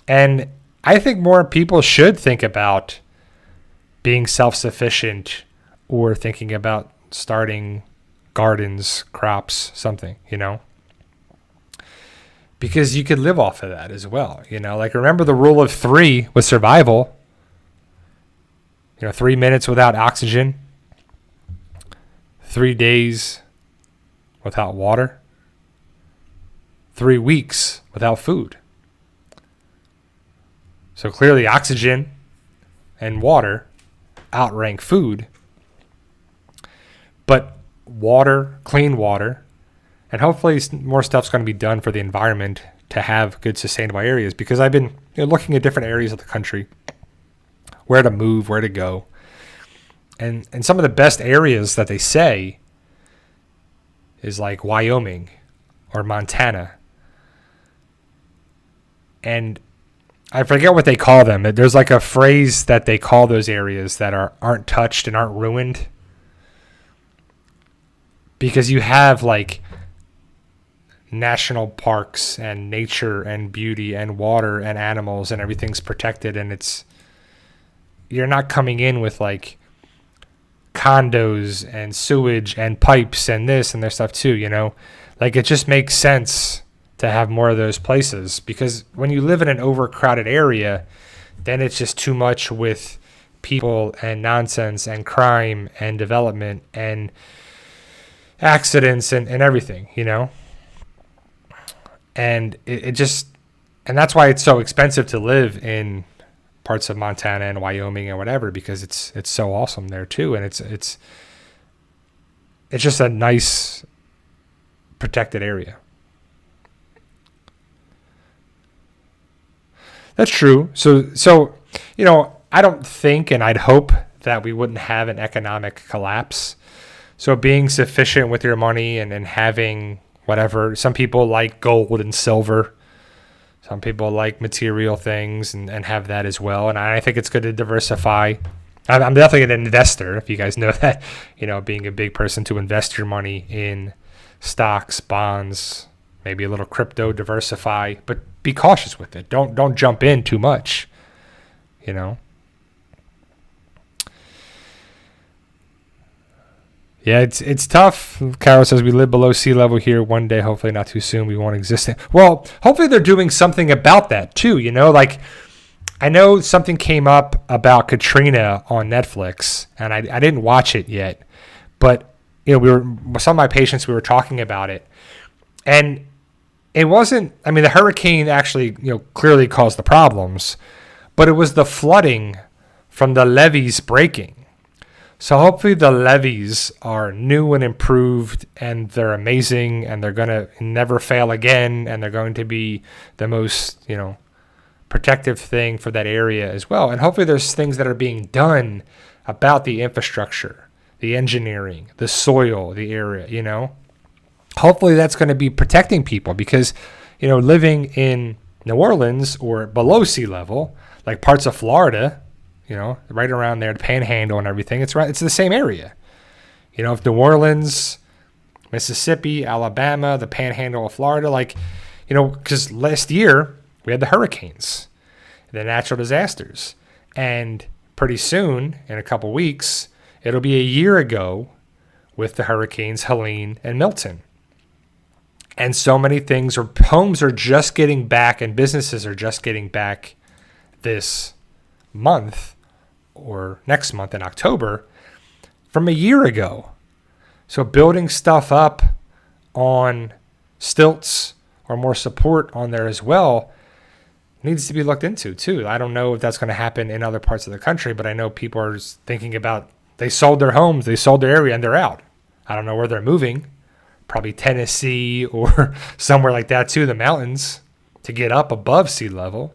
And I think more people should think about being self-sufficient or thinking about starting gardens, crops, something, because you could live off of that as well. Remember the rule of 3 with survival, 3 minutes without oxygen, 3 days without water, 3 weeks without food. So clearly oxygen and water outrank food, but water, clean water, and hopefully more stuff's going to be done for the environment to have good sustainable areas, because I've been looking at different areas of the country, where to move, where to go. And some of the best areas that they say is Wyoming or Montana. And I forget what they call them. There's a phrase that they call those areas that aren't touched and aren't ruined. Because you have national parks and nature and beauty and water and animals and everything's protected, and you're not coming in with condos and sewage and pipes and this and their stuff too, it just makes sense to have more of those places, because when you live in an overcrowded area, then it's just too much with people and nonsense and crime and development and accidents and everything, and and that's why it's so expensive to live in parts of Montana and Wyoming and whatever, because it's so awesome there too, and it's just a nice protected area. That's true. So I don't think, and I'd hope that we wouldn't have an economic collapse. So being sufficient with your money and having whatever, some people like gold and silver. Some people like material things and have that as well. And I think it's good to diversify. I'm definitely an investor, if you guys know that, being a big person to invest your money in stocks, bonds, maybe a little crypto, diversify, but be cautious with it. Don't jump in too much, Yeah, it's tough. Carol says we live below sea level here. One day, hopefully not too soon, we won't exist. Well, hopefully they're doing something about that too. Like I know something came up about Katrina on Netflix, and I didn't watch it yet, but some of my patients, we were talking about it, and it wasn't. I mean, the hurricane actually clearly caused the problems, but it was the flooding from the levees breaking. So hopefully the levees are new and improved, and they're amazing, and they're going to never fail again, and they're going to be the most, protective thing for that area as well. And hopefully there's things that are being done about the infrastructure, the engineering, the soil, the area, Hopefully that's going to be protecting people because, living in New Orleans or below sea level, like parts of Florida, right around there, the Panhandle and everything. It's the same area. If New Orleans, Mississippi, Alabama, the Panhandle of Florida, because last year we had the hurricanes, the natural disasters, and pretty soon, in a couple weeks, it'll be a year ago with the hurricanes Helene and Milton. And so many things, or homes are just getting back, and businesses are just getting back this month or next month in October from a year ago. So building stuff up on stilts or more support on there as well needs to be looked into too. I don't know if that's going to happen in other parts of the country, but I know people are thinking about, they sold their homes, they sold their area, and they're out. I don't know where they're moving. Probably Tennessee or somewhere like that too, the mountains, to get up above sea level.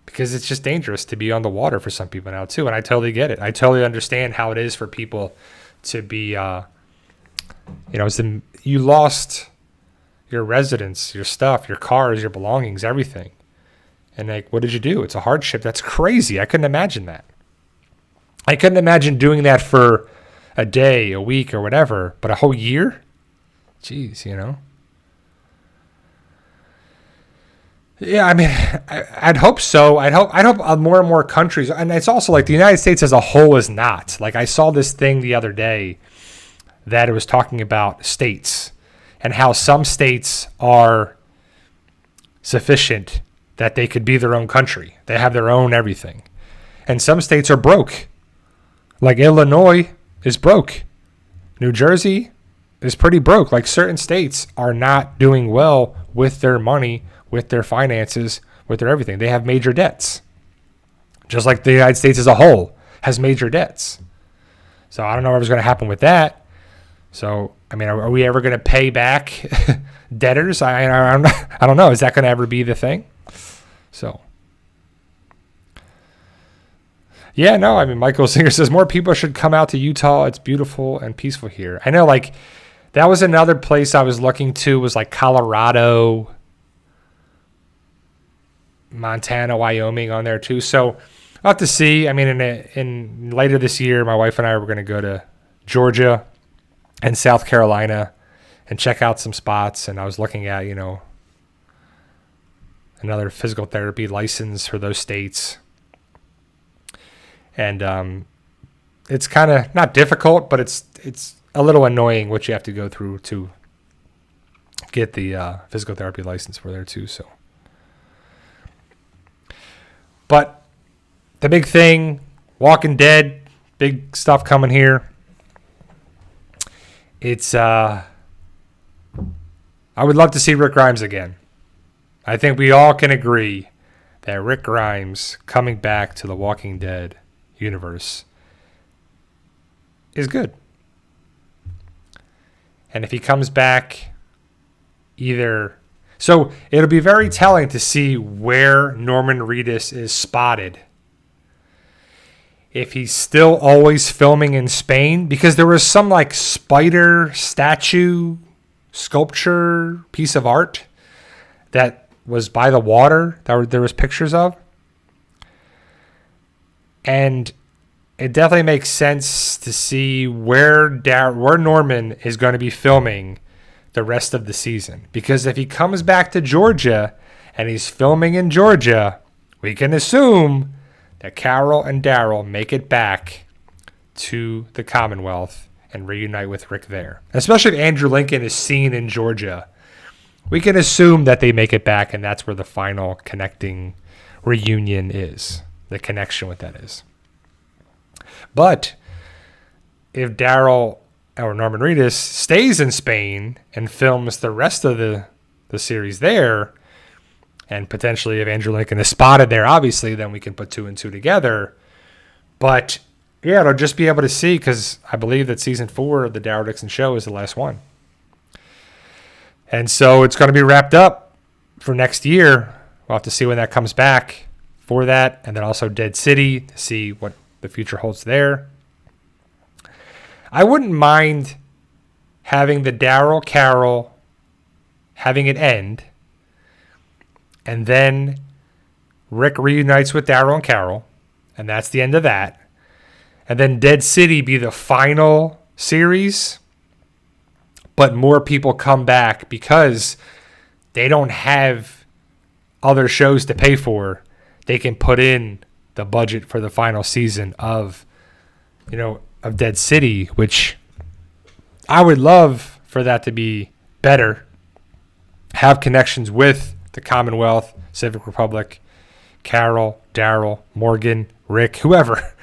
Because it's just dangerous to be on the water for some people now too. And I totally get it. I totally understand how it is for people to be, you lost your residence, your stuff, your cars, your belongings, everything. And what did you do? It's a hardship. That's crazy. I couldn't imagine that. I couldn't imagine doing that for a day, a week, or whatever, but a whole year? Jeez, Yeah, I mean, I'd hope so. I'd hope more and more countries, and it's also like the United States as a whole is not. Like I saw this thing the other day that it was talking about states and how some states are sufficient that they could be their own country. They have their own everything. And some states are broke. Like Illinois is broke. New Jersey is pretty broke. Like certain states are not doing well with their money, with their finances, with their everything. They have major debts. Just like the United States as a whole has major debts. So I don't know what's going to happen with that. So, I mean, are we ever going to pay back debtors? I don't know. Is that going to ever be the thing? So, yeah, no, I mean, Michael Singer says more people should come out to Utah. It's beautiful and peaceful here. I know, like, that was another place I was looking to, was like Colorado, Montana, Wyoming on there too. So I'll have to see. I mean, in later this year, my wife and I were going to go to Georgia and South Carolina and check out some spots. And I was looking at, another physical therapy license for those states. And it's kind of not difficult, but it's a little annoying what you have to go through to get the physical therapy license for there too. So, but the big thing, Walking Dead, big stuff coming here. It's I would love to see Rick Grimes again. I think we all can agree that Rick Grimes coming back to the Walking Dead universe is good. And if he comes back so it'll be very telling to see where Norman Reedus is spotted. If he's still always filming in Spain, because there was some like spider statue, sculpture, piece of art that was by the water that there was pictures of. And it definitely makes sense to see where Norman is going to be filming the rest of the season. Because if he comes back to Georgia and he's filming in Georgia, we can assume that Carol and Daryl make it back to the Commonwealth and reunite with Rick there. Especially if Andrew Lincoln is seen in Georgia, we can assume that they make it back, and that's where the final connecting reunion is. The connection with that is. But if Daryl or Norman Reedus stays in Spain and films the rest of the series there, and potentially if Andrew Lincoln is spotted there, obviously, then we can put 2 and 2 together. But yeah, it'll just be able to see, because I believe that season 4 of the Daryl Dixon Show is the last one. And so it's going to be wrapped up for next year. We'll have to see when that comes back for that. And then also Dead City to see what the future holds there. I wouldn't mind having the Daryl Carol having it end. And then Rick reunites with Daryl and Carol. And that's the end of that. And then Dead City be the final series. But more people come back because they don't have other shows to pay for. They can put in the budget for the final season of Dead City, which I would love for that to be better. Have connections with the Commonwealth, Civic Republic, Carol, Daryl, Morgan, Rick, whoever,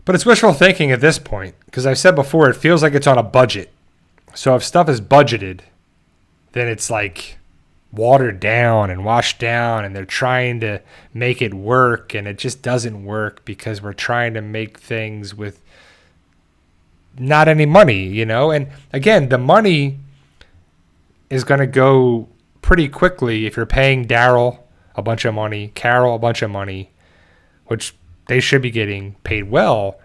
But it's wishful thinking at this point, because I've said before, it feels like it's on a budget. So if stuff is budgeted, then it's like watered down and washed down, and they're trying to make it work, and it just doesn't work because we're trying to make things with not any money, And again, the money is going to go pretty quickly if you're paying Daryl a bunch of money, Carol a bunch of money, which they should be getting paid well.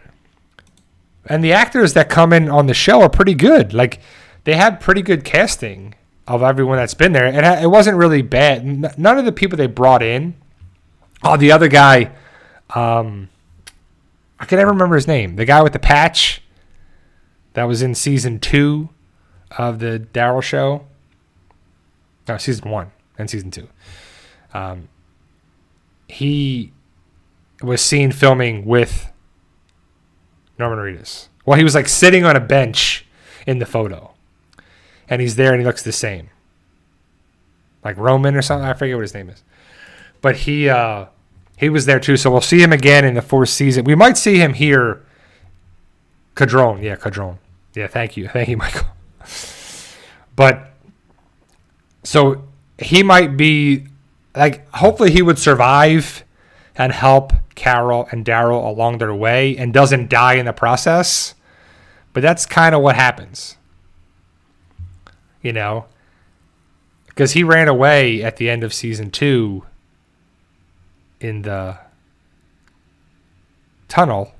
And the actors that come in on the show are pretty good. Like, they had pretty good casting of everyone that's been there. And it wasn't really bad. None of the people they brought in. Oh, the other guy. I can never remember his name. The guy with the patch that was in season 2 of the Daryl show. No, season 1 and season 2. He was seen filming with Norman Reedus. Well, he was like sitting on a bench in the photo. And he's there and he looks the same. Like Roman or something. I forget what his name is. But he was there too. So we'll see him again in the 4th season. We might see him here. Cadron. Yeah, Cadron. Yeah, thank you. Thank you, Michael. But so he might be like, hopefully he would survive and help Carol and Daryl along their way and doesn't die in the process. But that's kind of what happens. Because he ran away at the end of season 2 in the tunnel.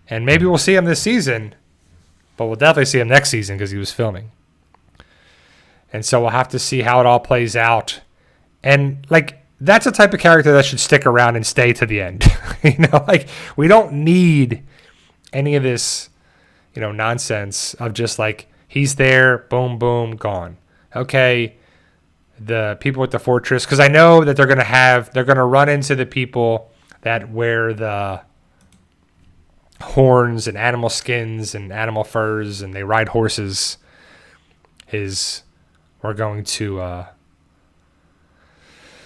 And maybe we'll see him this season, but we'll definitely see him next season because he was filming. And so we'll have to see how it all plays out. And that's a type of character that should stick around and stay to the end. We don't need any of this, nonsense of just he's there, boom, boom, gone. Okay, the people with the fortress, because I know that they're going to run into the people that wear the horns and animal skins and animal furs and they ride horses. We're going to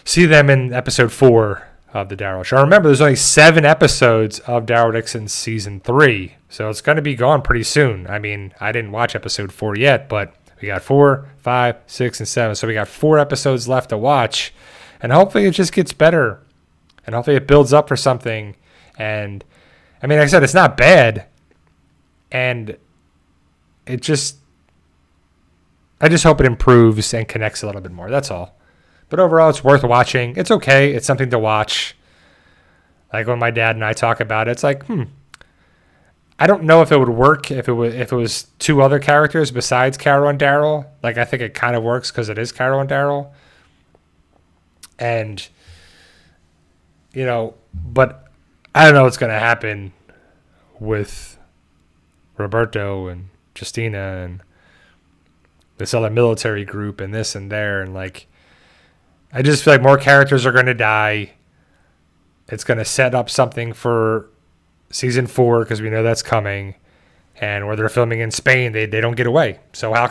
see them in episode 4 of the Daryl Show. Remember, there's only 7 episodes of Daryl Dixon season 3, so it's going to be gone pretty soon. I mean, I didn't watch episode 4 yet, but we got 4, 5, 6, and 7, so we got 4 episodes left to watch, and hopefully it just gets better, and hopefully it builds up for something. And I mean, like I said, it's not bad, and I just hope it improves and connects a little bit more. That's all. But overall, it's worth watching. It's okay. It's something to watch. Like when my dad and I talk about it, it's like, I don't know if it would work if it was two other characters besides Carol and Daryl. Like, I think it kind of works because it is Carol and Daryl. And, but I don't know what's going to happen with Roberto and Justina and this other military group and this and there. And, like, I just feel like more characters are going to die. It's going to set up something for season 4 because we know that's coming. And where they're filming in Spain, they don't get away. So we'll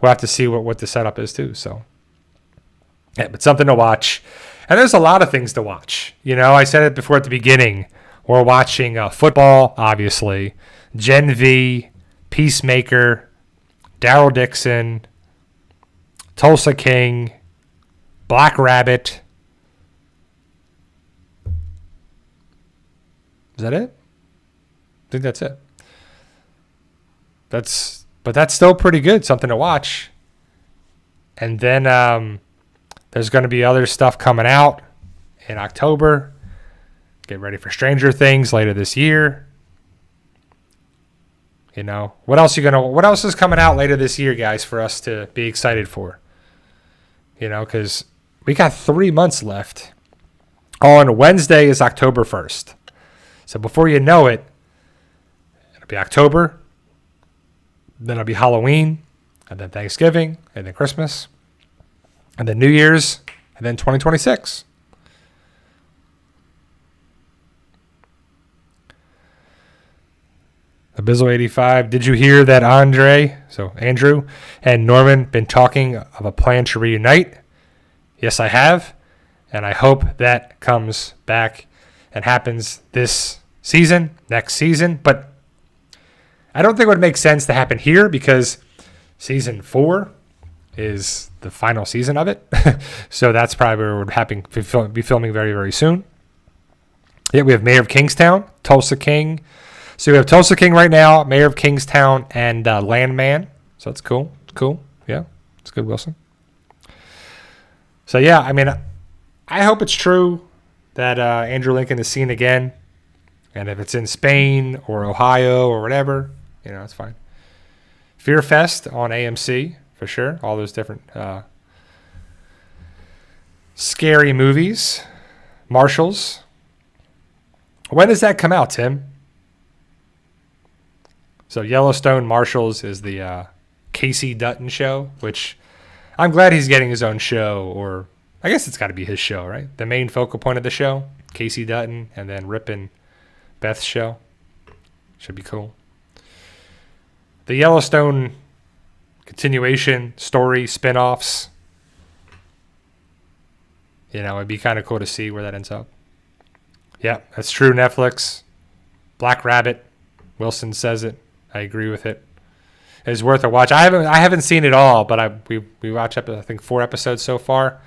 have to see what the setup is too. So, yeah, but something to watch. And there's a lot of things to watch. I said it before at the beginning. We're watching football, obviously. Gen V, Peacemaker, Daryl Dixon, Tulsa King, Black Rabbit. Is that it? I think that's it. But that's still pretty good. Something to watch. And then there's going to be other stuff coming out in October. Get ready for Stranger Things later this year. What else is coming out later this year, guys, for us to be excited for? Because we got 3 months left. On Wednesday is October 1st. So before you know it, it'll be October, then it'll be Halloween, and then Thanksgiving, and then Christmas, and then New Year's, and then 2026. Abyssal85, did you hear that Andrew, and Norman been talking of a plan to reunite? Yes, I have, and I hope that comes back and happens this season, next season. But I don't think it would make sense to happen here because season 4 is the final season of it. So that's probably where it would be filming very, very soon. Yeah, we have Mayor of Kingstown, Tulsa King. So we have Tulsa King right now, Mayor of Kingstown, and Landman. So that's cool. It's cool. Yeah, it's good, Wilson. So, yeah, I mean, I hope it's true that Andrew Lincoln is seen again. And if it's in Spain or Ohio or whatever, it's fine. Fear Fest on AMC, for sure. All those different scary movies. Marshals. When does that come out, Tim? So Yellowstone Marshals is the Casey Dutton show, which I'm glad he's getting his own show, or I guess it's got to be his show, right? The main focal point of the show, Casey Dutton, and then Rip and Beth's show. Should be cool. The Yellowstone continuation, story, spinoffs. It'd be kind of cool to see where that ends up. Yeah, that's true, Netflix. Black Rabbit. Wilson says it. I agree with it. It's worth a watch. I haven't seen it all, but we watched I think 4 episodes so far.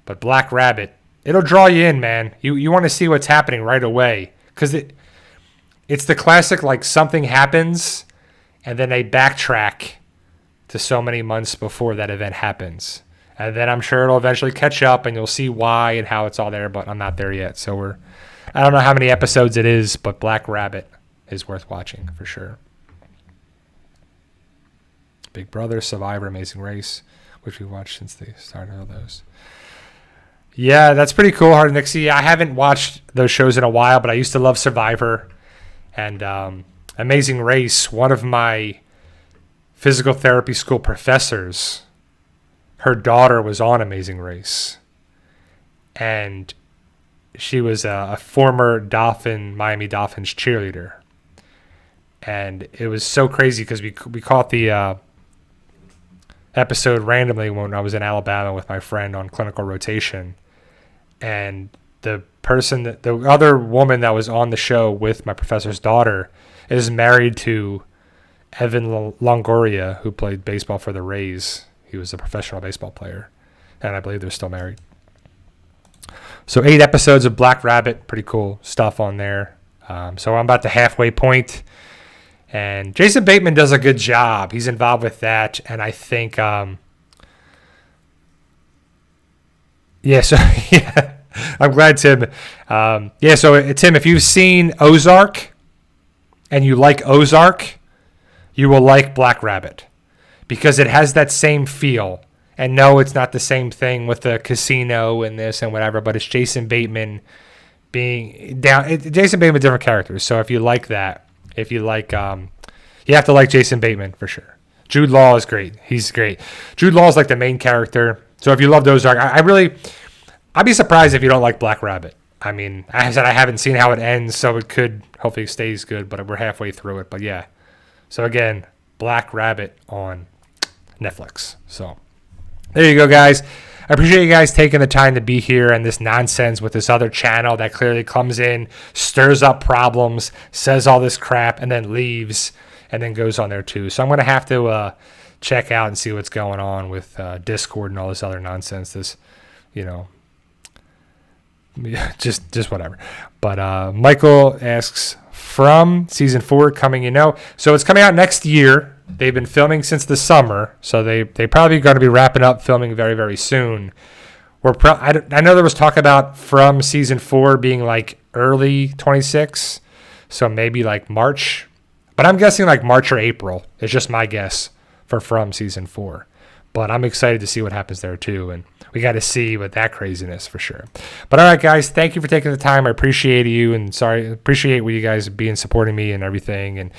But Black Rabbit, it'll draw you in, man. You want to see what's happening right away. Because it's the classic, like, something happens, and then they backtrack to so many months before that event happens. And then I'm sure it'll eventually catch up, and you'll see why and how it's all there, but I'm not there yet. So I don't know how many episodes it is, but Black Rabbit is worth watching for sure. Big Brother, Survivor, Amazing Race, which we watched since the start of those. Yeah, that's pretty cool, Hard Nixie. I haven't watched those shows in a while, but I used to love Survivor and Amazing Race. One of my physical therapy school professors, her daughter was on Amazing Race. And she was a former Miami Dolphins cheerleader. And it was so crazy because we caught the episode randomly when I was in Alabama with my friend on clinical rotation. And the other woman that was on the show with my professor's daughter is married to Evan Longoria, who played baseball for the Rays. He was a professional baseball player. And I believe they're still married. So 8 episodes of Black Rabbit, pretty cool stuff on there. So I'm about the halfway point. And Jason Bateman does a good job. He's involved with that. And I think, I'm glad, Tim. So Tim, if you've seen Ozark, and you like Ozark, you will like Black Rabbit because it has that same feel. And no, it's not the same thing with the casino and this and whatever, but it's Jason Bateman being down. Jason Bateman, different characters. So if you like that, if you like, you have to like Jason Bateman for sure. Jude Law is great. He's great. Jude Law is like the main character. So if you love Ozark, I'd be surprised if you don't like Black Rabbit. I mean, I said I haven't seen how it ends, so it could, hopefully it stays good, but we're halfway through it. But yeah. So again, Black Rabbit on Netflix. So there you go, guys. I appreciate you guys taking the time to be here and this nonsense with this other channel that clearly comes in, stirs up problems, says all this crap, and then leaves, and then goes on there too. So I'm going to have to check out and see what's going on with Discord and all this other nonsense. This, just whatever. But Michael asks, from season 4 coming, so it's coming out next year. They've been filming since the summer, so they probably going to be wrapping up filming very, very soon. I know there was talk about from season 4 being like early 26, so maybe like March, but I'm guessing like March or April. It's just my guess for from season 4. But I'm excited to see what happens there too, and we got to see with that craziness for sure. But all right, guys, thank you for taking the time. I appreciate you, and appreciate you guys being supporting me and everything. And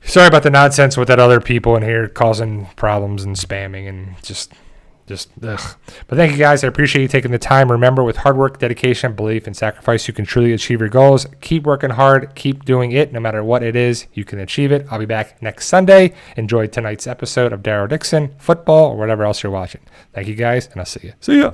sorry about the nonsense with that other people in here causing problems and spamming and just ugh. But thank you, guys. I appreciate you taking the time. Remember, with hard work, dedication, belief, and sacrifice, you can truly achieve your goals. Keep working hard. Keep doing it. No matter what it is, you can achieve it. I'll be back next Sunday. Enjoy tonight's episode of Daryl Dixon, football, or whatever else you're watching. Thank you, guys, and I'll see you. See ya.